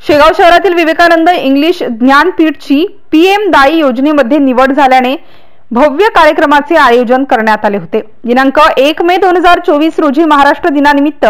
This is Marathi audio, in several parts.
शेगाव शहरातील विवेकानंद इंग्लिश ज्ञानपीठची पीएम दाई योजनेमध्ये निवड झाल्याने भव्य कार्यक्रमाचे आयोजन करण्यात आले होते। दिनांक 1 मे 2024 रोजी महाराष्ट्र दिनानिमित्त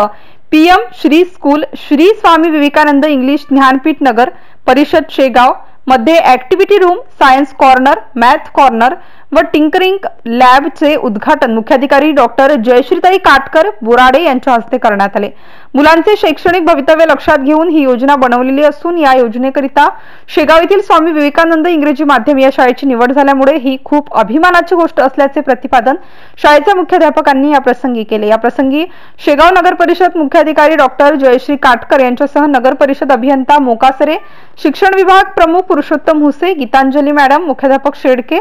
PM Shri school Shri Swami Vivekananda English Jnanpith नगर परिषद शेगाव मध्ये activity room, science corner, math corner व टिंकरिंग लॅबचे उद्घाटन मुख्याधिकारी डॉक्टर जयश्रीताई काटकर बोराडे यांच्या हस्ते करण्यात आले। मुलांचे शैक्षणिक भवितव्य लक्षात घेऊन ही योजना बनवलेली असून या योजनेकरिता शेगाव येथील स्वामी विवेकानंद इंग्रजी माध्यम या शाळेची निवड झाल्यामुळे ही खूप अभिमानाची गोष्ट असल्याचे प्रतिपादन शाळेच्या मुख्याध्यापकांनी या प्रसंगी केले। या प्रसंगी शेगाव नगर परिषद मुख्याधिकारी डॉक्टर जयश्री काटकर यांच्यासह नगर परिषद अभियंता मोकासरे, शिक्षण विभाग प्रमुख पुरुषोत्तम हुसे, गीतांजली मॅडम, मुख्याध्यापक शेडके,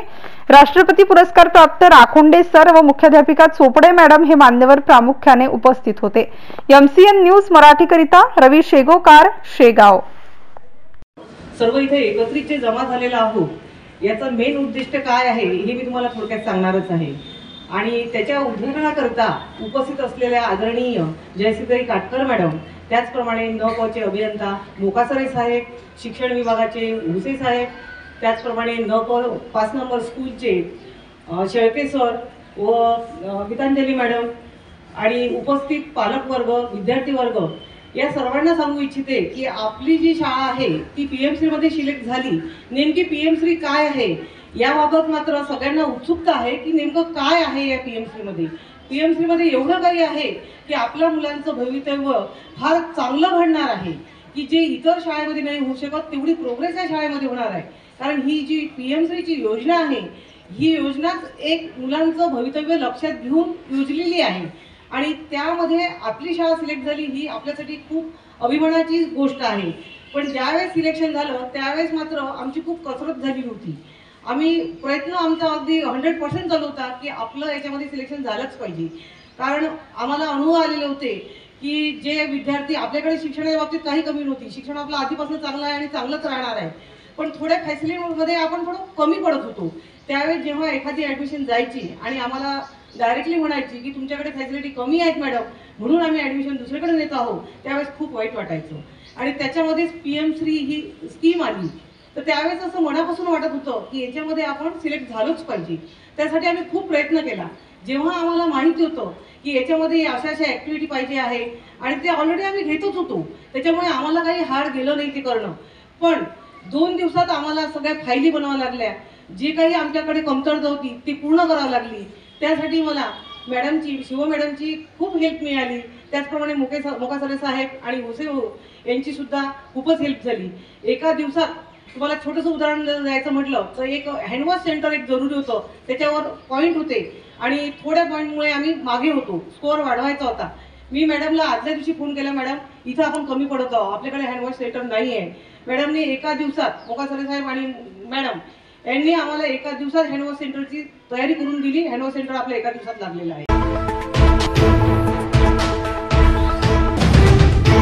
राष्ट्रपती पुरस्कार प्राप्त राखोंडे सर व मुख्याध्यापिका चोपडे मॅडम हे मान्यवर प्रामुख्याने उपस्थित होते। एमसीएन न्यूज मराठी करिता रवी शेगोकार, शेगाव। सर्व इथे एकत्रित जमा झालेला आहोत याचा मेन उद्दिष्ट काय आहे हे मी तुम्हाला थोडक्यात सांगणारच आहे। आणि त्याच्या उद्घाटनाकरता उपस्थित असलेल्या आदरणीय जयश्रीताई काटकर मॅडम, त्याचप्रमाणे नपचे अभियंता मोकासरे साहेब, शिक्षण विभागाचे हुसे साहेब, त्याचप्रमाणे 5 नंबर स्कूलचे शेळके सर व गीतांजली मॅडम आणि उपस्थित पालक वर्ग, विद्यार्थी वर्ग, या सर्वांना सांगू इच्छिते की आपली जी शाळा आहे ती पीएमसी मध्ये सिलेक्ट झाली। नेमकी पीएमसी काय आहे याबाबत मात्र सगळ्यांना उत्सुकता आहे की नेमकं काय आहे या पीएमसी मध्ये एवढं काही आहे की आपल्या मुलांचं भवितव्य फार चांगलं घडणार आहे की जे इतर शाळेमध्ये नाही होऊ शकत तेवढी प्रोग्रेस या शाळेमध्ये होणार आहे। कारण ही जी पीएमसीची योजना आहे ही योजनाच एक मुलांचं भवितव्य लक्षात घेऊन योजलेली आहे आणि त्यामध्ये आपली शाळा सिलेक्ट झाली ही आपल्यासाठी खूप अभिमानाची गोष्ट आहे। पण ज्यावेळेस सिलेक्शन झालं त्यावेळेस मात्र आमची खूप कसरत झाली होती। आम्ही प्रयत्न आमचा अगदी 100% चालू होता की आपलं याच्यामध्ये सिलेक्शन झालंच पाहिजे। कारण आम्हाला अनुभव आलेले होते की जे विद्यार्थी आपल्याकडे शिक्षणाच्या बाबतीत काही कमी नव्हती, शिक्षण आपलं आधीपासून चांगलं आहे आणि चांगलंच राहणार आहे, पण थोड्या फॅसिलिटीमध्ये आपण थोडं कमी पडत होतो। त्यावेळेस जेव्हा एखादी ॲडमिशन जायची आणि आम्हाला डायरेक्टली म्हणायची की तुमच्याकडे फॅसिलिटी कमी आहेत मॅडम म्हणून आम्ही ॲडमिशन दुसरीकडे नेत आहोत, त्यावेळेस खूप वाईट वाटायचं। आणि त्याच्यामध्येच पीएम श्री ही स्कीम आली तर त्यावेळेस असं मनापासून वाटत होतं की याच्यामध्ये आपण सिलेक्ट झालोच पाहिजे। त्यासाठी आम्ही खूप प्रयत्न केला। जेव्हा आम्हाला माहिती होतं की याच्यामध्ये अशा ॲक्टिव्हिटी पाहिजे आहे आणि ते ऑलरेडी आम्ही घेतच होतो, त्याच्यामुळे आम्हाला काही हार्ड गेलं नाही ते करणं। पण 2 दिवसात आम्हाला सगळ्या फायली बनवाव्या लागल्या, जे काही आमच्याकडे कमतरता होती ती पूर्ण करावी लागली। त्यासाठी मला मॅडमची, शिव मॅडमची खूप हेल्प मिळाली, त्याचप्रमाणे मोकासरे साहेब आणि हुसे यांची सुद्धा खूपच हेल्प झाली। एका दिवसात तुम्हाला छोटंसं उदाहरण द्यायचं म्हटलं तर एक हँडवॉश सेंटर एक जरुरी होतं, त्याच्यावर पॉईंट होते आणि थोड्या पॉईंटमुळे आम्ही मागे होतो, स्कोअर वाढवायचा होता। मी मॅडमला आदल्या दिवशी फोन केला, मॅडम इथं आपण कमी पडत आहोत, आपल्याकडे हँडवॉश सेंटर नाही आहे। मॅडमने एका दिवसात, मोकासरे साहेब आणि मॅडम यांनी आम्हाला एका दिवसात हँडवॉश सेंटरची तयारी करून दिली। हँडवॉश सेंटर आपल्या एका दिवसात लागलेलं आहे।